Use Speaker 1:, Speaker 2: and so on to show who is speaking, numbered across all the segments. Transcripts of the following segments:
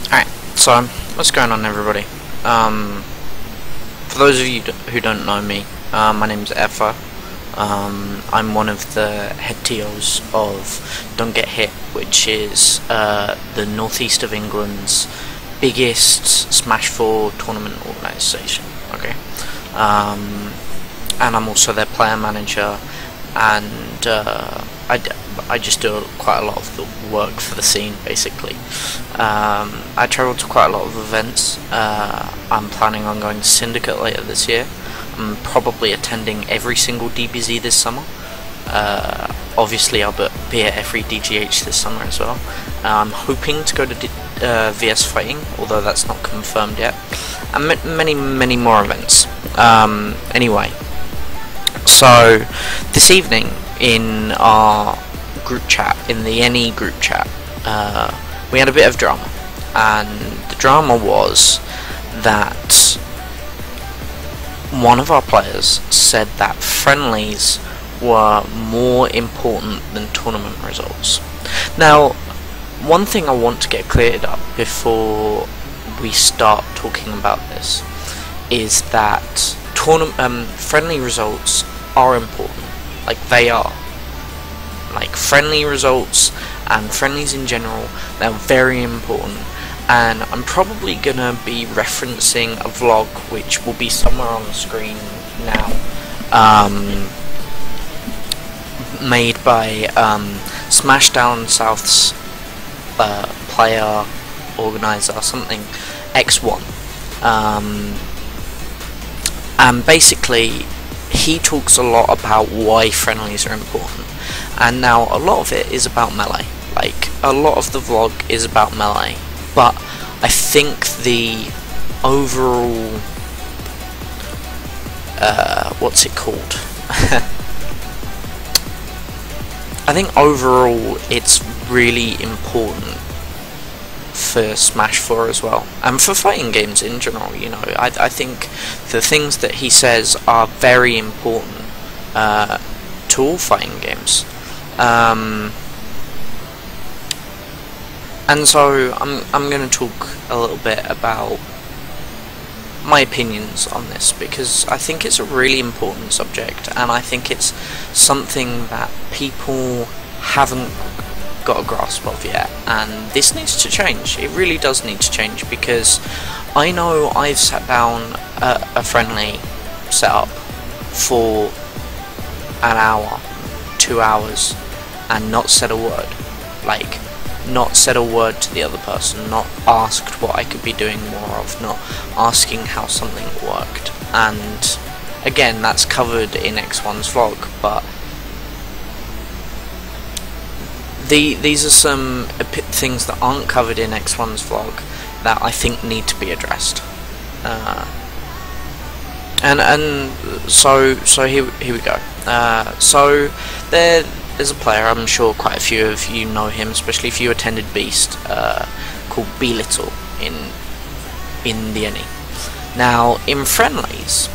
Speaker 1: Alright, so what's going on, everybody? For those of you who don't know me, my name's Airfire. I'm one of the head TOs of Don't Get Hit, which is the northeast of England's biggest Smash 4 tournament organisation. Okay, and I'm also their player manager, and I just do quite a lot of the work for the scene, basically. I travel to quite a lot of events. I'm planning on going to Syndicate later this year. I'm probably attending every single DBZ this summer. Obviously I'll be at every DGH this summer as well. I'm hoping to go to VS Fighting, although that's not confirmed yet, and many more events. Anyway, so this evening in our group chat, in the NE group chat, we had a bit of drama, and the drama was that one of our players said that friendlies were more important than tournament results. Now, one thing I want to get cleared up before we start talking about this is that friendly results are important. Like, they are. Like, friendly results and friendlies in general, they're very important. And I'm probably gonna be referencing a vlog which will be somewhere on the screen now, made by Smashdown South's player organizer, something X1, and basically he talks a lot about why friendlies are important. And now a lot of it is about melee. Like, a lot of the vlog is about melee, but I think the overall what's it called? I think overall it's really important for Smash 4 as well, and for fighting games in general. You know, I think the things that he says are very important to all fighting games. And so I'm going to talk a little bit about my opinions on this, because I think it's a really important subject, and I think it's something that people haven't got a grasp of yet, and this needs to change. It really does need to change, because I know I've sat down at a friendly setup for an hour, 2 hours, and not said a word. Like, not said a word to the other person, not asked what I could be doing more of, not asking how something worked. And again, that's covered in X1's vlog, but these are some things that aren't covered in X1's vlog that I think need to be addressed. And so here we go. So there's a player, I'm sure quite a few of you know him, especially if you attended Beast, called B-Little in the NE. Now, in friendlies,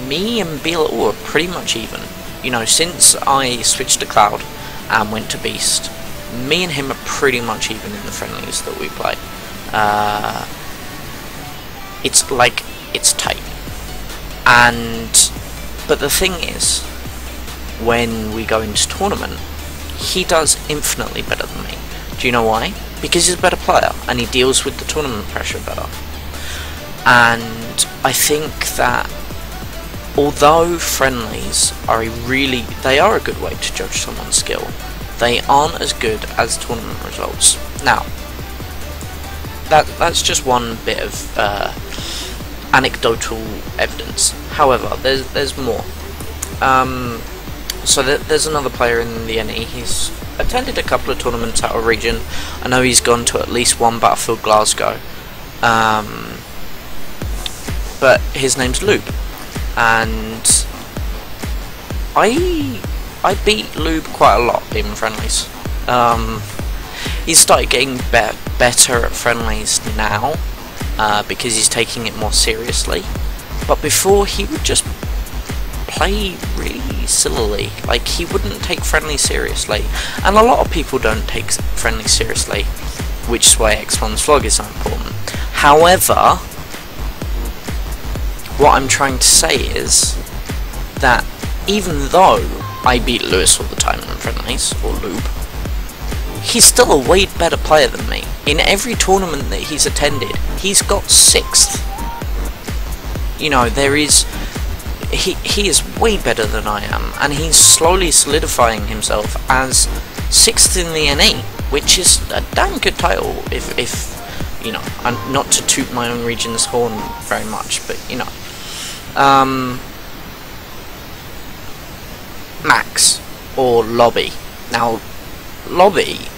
Speaker 1: me and B-Little were pretty much even. You know, since I switched to Cloud and went to Beast, me and him are pretty much even in the friendlies that we play. It's like, it's tight. But the thing is, when we go into tournament, he does infinitely better than me. Do you know why? Because he's a better player, and he deals with the tournament pressure better. And I think that although friendlies are they are a good way to judge someone's skill, they aren't as good as tournament results. Now, that's just one bit of anecdotal evidence. However, there's more. So there's another player in the NE. He's attended a couple of tournaments out of region. I know he's gone to at least one Battlefield Glasgow. But his name's Lube, and I beat Lube quite a lot in friendlies. He's started getting better at friendlies now, because he's taking it more seriously. But before, he would just play really sillily. Like, he wouldn't take friendly seriously, and a lot of people don't take friendly seriously, which is why X1's vlog is so important. However, what I'm trying to say is that even though I beat Lewis all the time in Friendlies, or Lube, he's still a way better player than me. In every tournament that he's attended, he's got 6th. You know, he is way better than I am, and he's slowly solidifying himself as 6th in the NE, which is a damn good title, if you know, and not to toot my own region's horn very much, but you know. Max, or Lobby. Now, Lobby,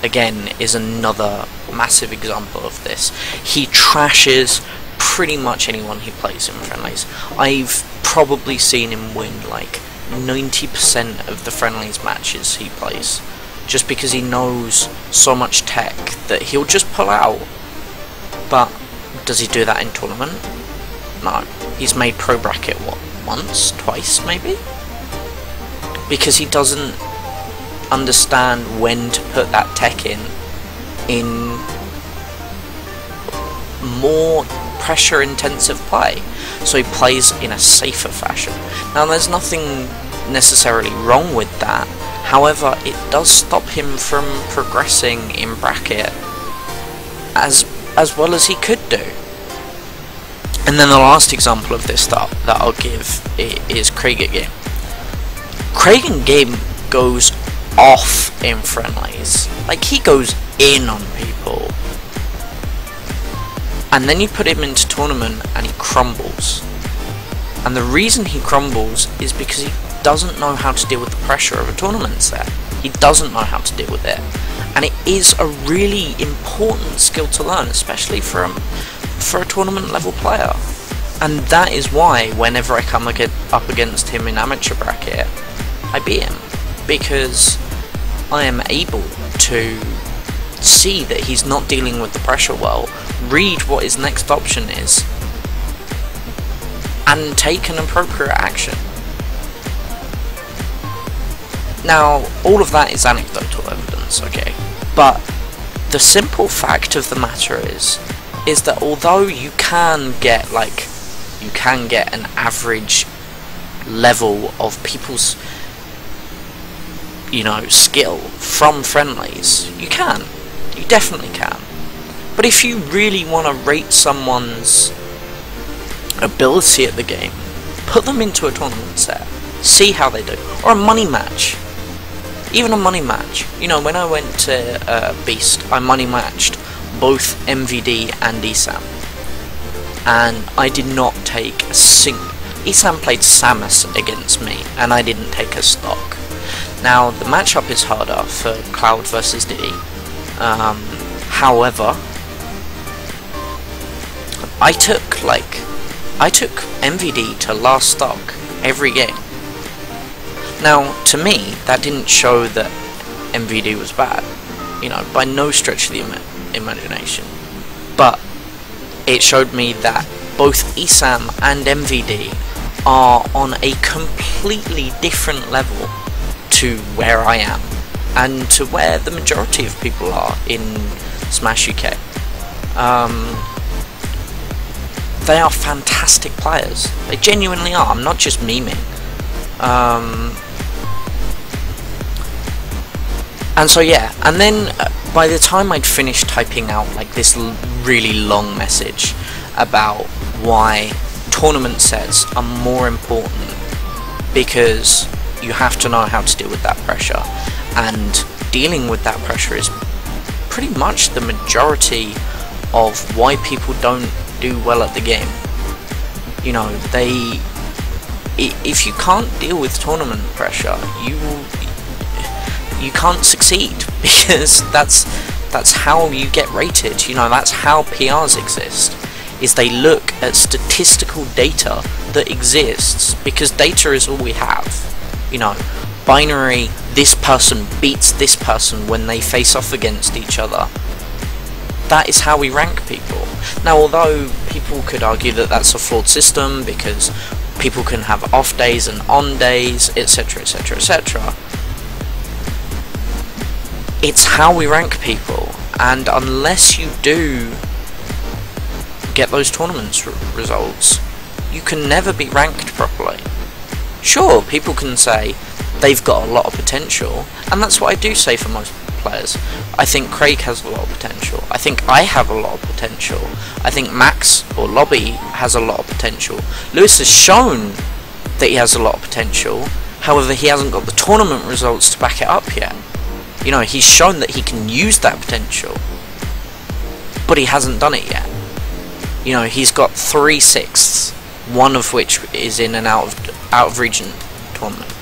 Speaker 1: again, is another massive example of this. He trashes pretty much anyone he plays in Friendlies. I've probably seen him win like 90% of the Friendlies matches he plays, just because he knows so much tech that he'll just pull out. But does he do that in tournament? No. He's made pro bracket, what, once? Twice, maybe? Because he doesn't understand when to put that tech in more pressure intensive play, so he plays in a safer fashion. Now there's nothing necessarily wrong with that, however it does stop him from progressing in bracket as well as he could do. And then the last example of this that I'll give is Craig Game. Craig Game goes off in Friendlies. Like, he goes in on people. And then you put him into tournament and he crumbles. And the reason he crumbles is because he doesn't know how to deal with the pressure of a tournament set. He doesn't know how to deal with it. And it is a really important skill to learn, especially for a tournament level player. And that is why whenever I come up against him in amateur bracket, I beat him, because I am able to see that he's not dealing with the pressure well, read what his next option is, and take an appropriate action. Now, all of that is anecdotal evidence, okay, but the simple fact of the matter is that although you can get an average level of people's, you know, skill from Friendlies, you definitely can. But if you really want to rate someone's ability at the game, put them into a tournament set, see how they do, or a money match. Even a money match. You know, when I went to Beast, I money matched both MVD and ESAM, and I did not take a single. ESAM played Samus against me, and I didn't take a stock. Now, the matchup is harder for Cloud versus Diddy. However, I took MVD to last stock every game. Now, to me, that didn't show that MVD was bad, you know, by no stretch of the imagination. But it showed me that both ESAM and MVD are on a completely different level to where I am, and to where the majority of people are in Smash UK. They are fantastic players. They genuinely are. I'm not just memeing. And so yeah, and then by the time I'd finished typing out like this really long message about why tournament sets are more important, because you have to know how to deal with that pressure, and dealing with that pressure is pretty much the majority of why people don't do well at the game. You know, if you can't deal with tournament pressure, you can't succeed, because that's how you get rated. You know, that's how PRs exist, is they look at statistical data that exists, because data is all we have. You know, binary, this person beats this person when they face off against each other. That is how we rank people. Now, although people could argue that that's a flawed system, because people can have off days and on days, etc, etc, etc, it's how we rank people. And unless you do get those tournaments results, you can never be ranked properly. Sure, people can say they've got a lot of potential, and that's what I do say for most players. I think Craig has a lot of potential. I think I have a lot of potential. I think Max or Lobby has a lot of potential. Lewis has shown that he has a lot of potential, however he hasn't got the tournament results to back it up yet. You know, he's shown that he can use that potential, but he hasn't done it yet. You know, he's got 3 sixths, one of which is in an out of region tournament.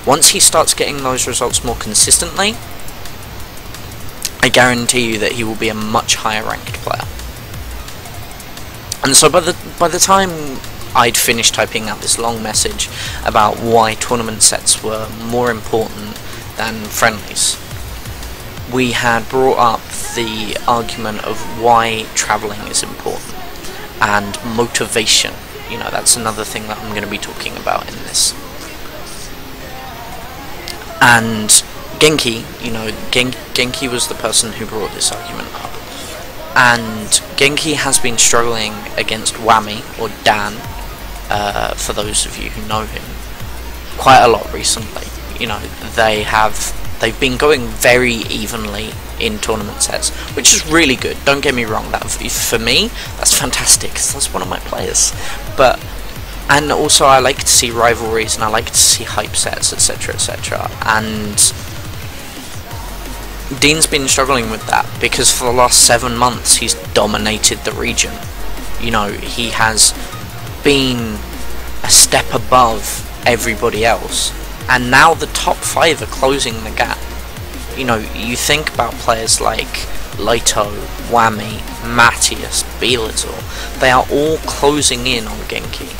Speaker 1: Once he starts getting those results more consistently, I guarantee you that he will be a much higher ranked player. And so by the time I'd finished typing out this long message about why tournament sets were more important than friendlies, we had brought up the argument of why travelling is important and motivation. You know, that's another thing that I'm going to be talking about in this. And Genki, you know, Genki was the person who brought this argument up. And Genki has been struggling against Whammy, or Dan, for those of you who know him, quite a lot recently. You know, they've been going very evenly in tournament sets, which is really good. Don't get me wrong, that for me, that's fantastic, because that's one of my players. And also I like to see rivalries, and I like to see hype sets, etc, etc. And Dean's been struggling with that, because for the last 7 months he's dominated the region. You know, he has been a step above everybody else, and now the top 5 are closing the gap. You know, you think about players like Lito, Whammy, Matthias, B-Little, they are all closing in on Genki.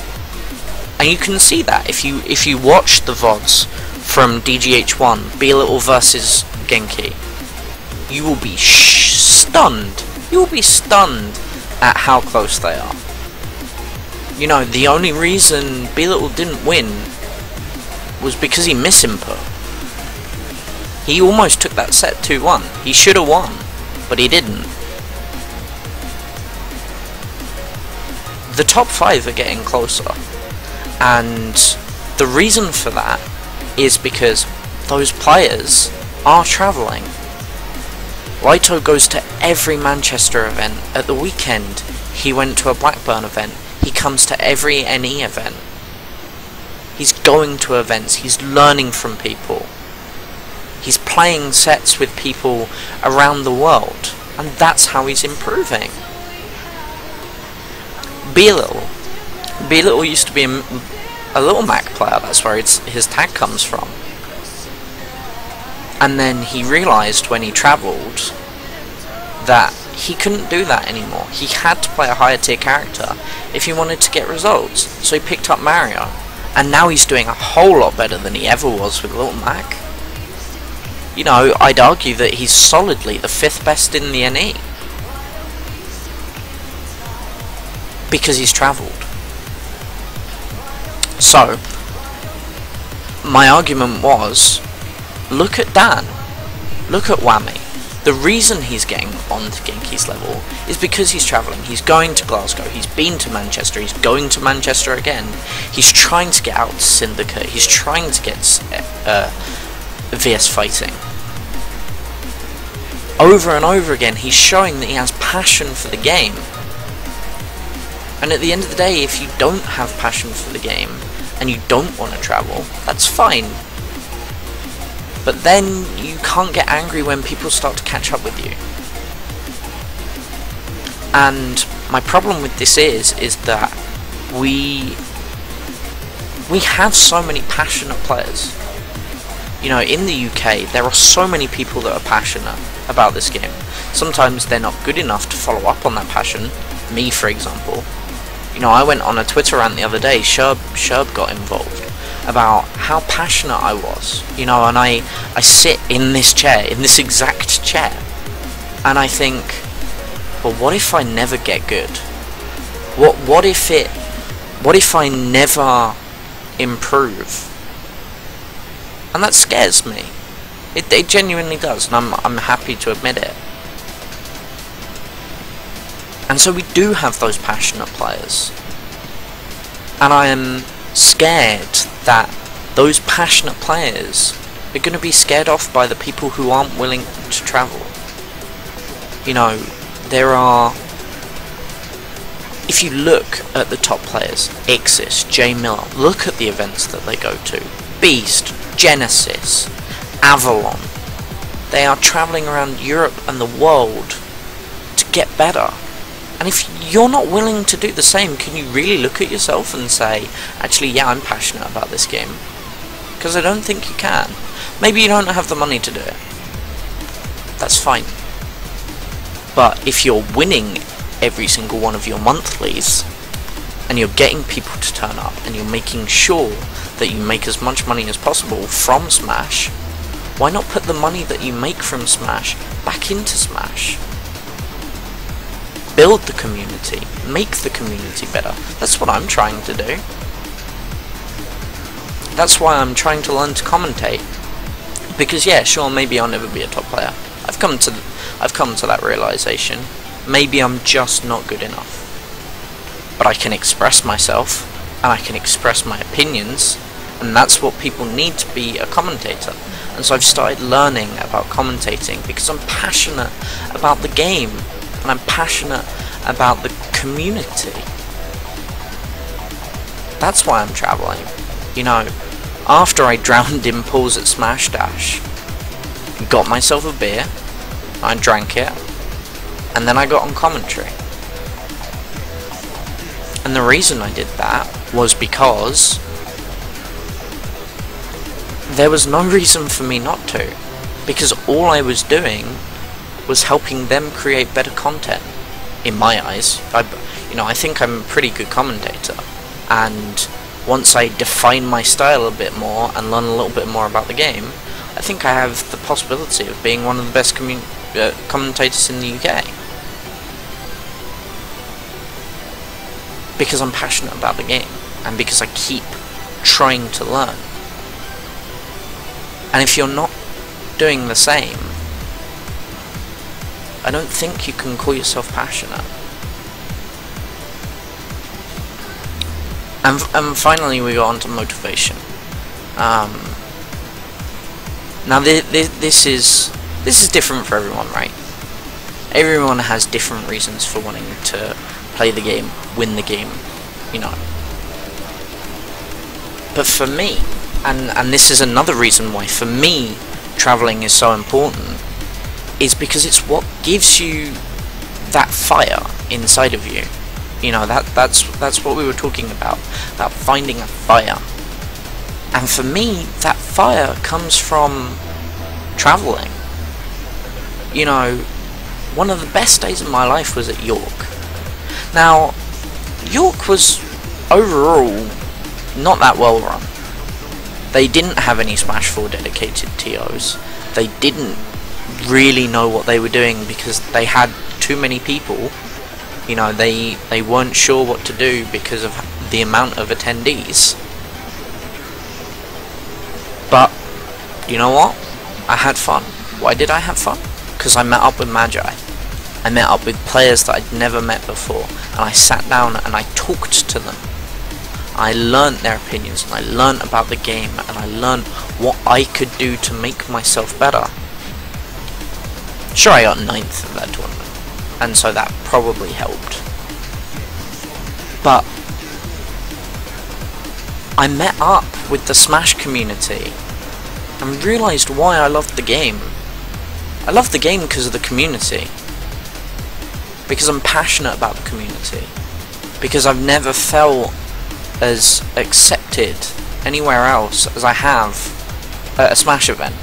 Speaker 1: And you can see that if you watch the VODs from DGH1, B-Little versus Genki, you will be stunned. You will be stunned at how close they are. You know, the only reason B-Little didn't win was because he misinput. He almost took that set 2-1. He should have won, but he didn't. The top 5 are getting closer, and the reason for that is because those players are travelling. Lito goes to every Manchester event. At the weekend, he went to a Blackburn event. He comes to every NE event. He's going to events. He's learning from people. He's playing sets with people around the world, and that's how he's improving. B-Little used to be a Little Mac player. That's where his tag comes from. And then he realised when he travelled that he couldn't do that anymore. He had to play a higher tier character if he wanted to get results. So he picked up Mario, and now he's doing a whole lot better than he ever was with Little Mac. You know, I'd argue that he's solidly the 5th best in the NE. Because he's travelled. So, my argument was, look at Dan. Look at Whammy. The reason he's getting onto Genki's level is because he's travelling. He's going to Glasgow. He's been to Manchester. He's going to Manchester again. He's trying to get out to Syndicate. He's trying to get VS Fighting. Over and over again, he's showing that he has passion for the game. And at the end of the day, if you don't have passion for the game, and you don't want to travel, that's fine. But then you can't get angry when people start to catch up with you. And my problem with this is that we have so many passionate players. You know, in the UK, there are so many people that are passionate about this game. Sometimes they're not good enough to follow up on that passion. Me, for example. You know, I went on a Twitter rant the other day. Sherb got involved about how passionate I was. You know, and I sit in this chair, in this exact chair, and I think, well, what if I never get good? What if I never improve? And that scares me. It genuinely does, and I'm happy to admit it. And so we do have those passionate players. And I am scared that those passionate players are going to be scared off by the people who aren't willing to travel. You know, there are... If you look at the top players, Ixis, J Miller, look at the events that they go to. Beast, Genesis, Avalon. They are travelling around Europe and the world to get better. And if you're not willing to do the same, can you really look at yourself and say, actually, yeah, I'm passionate about this game? Because I don't think you can. Maybe you don't have the money to do it. That's fine. But if you're winning every single one of your monthlies, and you're getting people to turn up, and you're making sure that you make as much money as possible from Smash, why not put the money that you make from Smash back into Smash? Build the community, make the community better. That's what I'm trying to do. That's why I'm trying to learn to commentate. Because yeah, sure, maybe I'll never be a top player. I've come to that realization. Maybe I'm just not good enough. But I can express myself, and I can express my opinions, and that's what people need to be a commentator. And so I've started learning about commentating because I'm passionate about the game, and I'm passionate about the community. That's why I'm traveling. You know, after I drowned in pools at Smash Dash, got myself a beer, I drank it, and then I got on commentary. And the reason I did that was because there was no reason for me not to. Because all I was doing was helping them create better content, in my eyes. I think I'm a pretty good commentator, and once I define my style a bit more and learn a little bit more about the game, I think I have the possibility of being one of the best commentators in the UK. Because I'm passionate about the game, and because I keep trying to learn. And if you're not doing the same, I don't think you can call yourself passionate. And finally we go on to motivation. Now this is different for everyone, right? Everyone has different reasons for wanting to play the game, win the game, you know. But for me, and this is another reason why for me traveling is so important, is because it's what gives you that fire inside of you. You know, that's what we were talking about finding a fire. And for me, that fire comes from traveling. You know, one of the best days of my life was at York. Now, York was overall not that well run. They didn't have any Smash 4 dedicated TOs. They didn't really know what they were doing because they had too many people. You know, they weren't sure what to do because of the amount of attendees. But, you know what? I had fun. Why did I have fun? Because I met up with Magi. I met up with players that I'd never met before, and I sat down and I talked to them. I learnt their opinions, and I learnt about the game, and I learnt what I could do to make myself better. Sure, I got 9th of that tournament, and so that probably helped. But I met up with the Smash community and realised why I loved the game. I loved the game because of the community. Because I'm passionate about the community. Because I've never felt as accepted anywhere else as I have at a Smash event.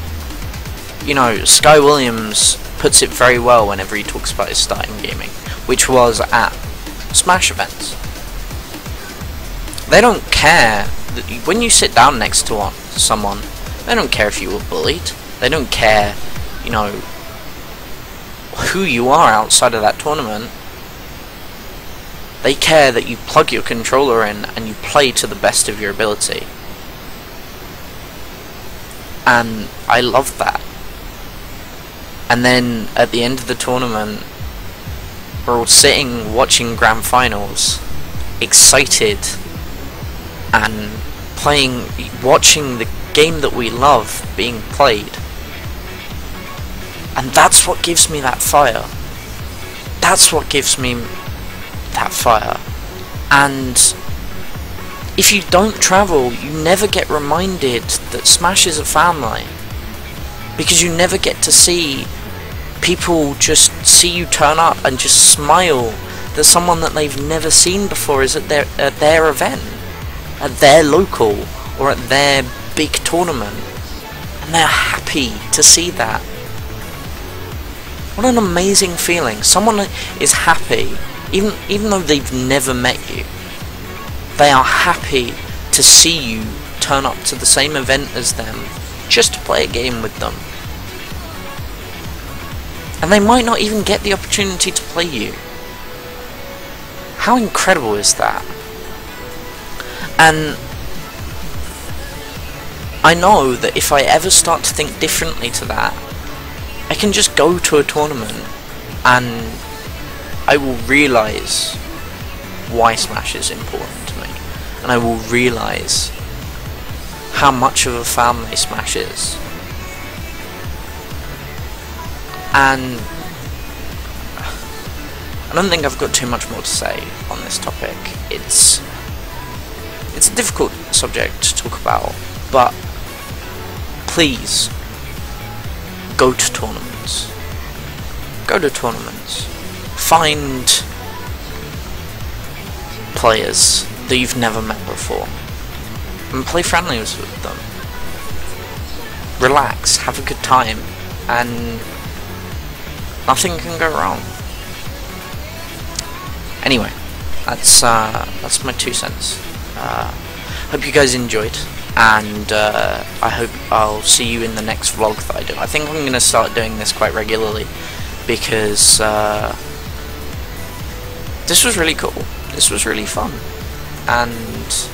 Speaker 1: You know, Sky Williams puts it very well whenever he talks about his start in gaming, which was at Smash events. They don't care that when you sit down next to someone, they don't care if you were bullied. They don't care, you know, who you are outside of that tournament. They care that you plug your controller in and you play to the best of your ability. And I love that. And then at the end of the tournament, we're all sitting watching grand finals, excited and watching the game that we love being played. And that's what gives me that fire. That's what gives me that fire. And if you don't travel, you never get reminded that Smash is a family. Because you never get to see people just see you turn up and just smile that someone that they've never seen before is at their event, at their local, or at their big tournament. And they're happy to see that. What an amazing feeling. Someone is happy, even though they've never met you. They are happy to see you turn up to the same event as them, just to play a game with them. And they might not even get the opportunity to play you. How incredible is that? And I know that if I ever start to think differently to that, I can just go to a tournament and I will realise why Smash is important to me. And I will realise how much of a family Smash is. And I don't think I've got too much more to say on this topic. It's a difficult subject to talk about, but please go to tournaments. Go to tournaments. Find players that you've never met before and play friendlies with them. Relax, have a good time, and nothing can go wrong. Anyway, that's my 2 cents. Hope you guys enjoyed, and I hope I'll see you in the next vlog that I do. I think I'm going to start doing this quite regularly, because this was really cool. This was really fun, and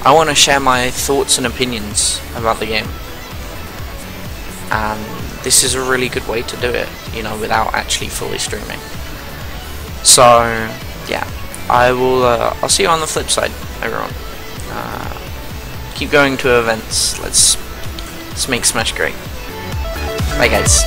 Speaker 1: I want to share my thoughts and opinions about the game. And this is a really good way to do it, you know, without actually fully streaming. So yeah, I'll see you on the flip side, everyone. Keep going to events. Let's make Smash great. Bye guys.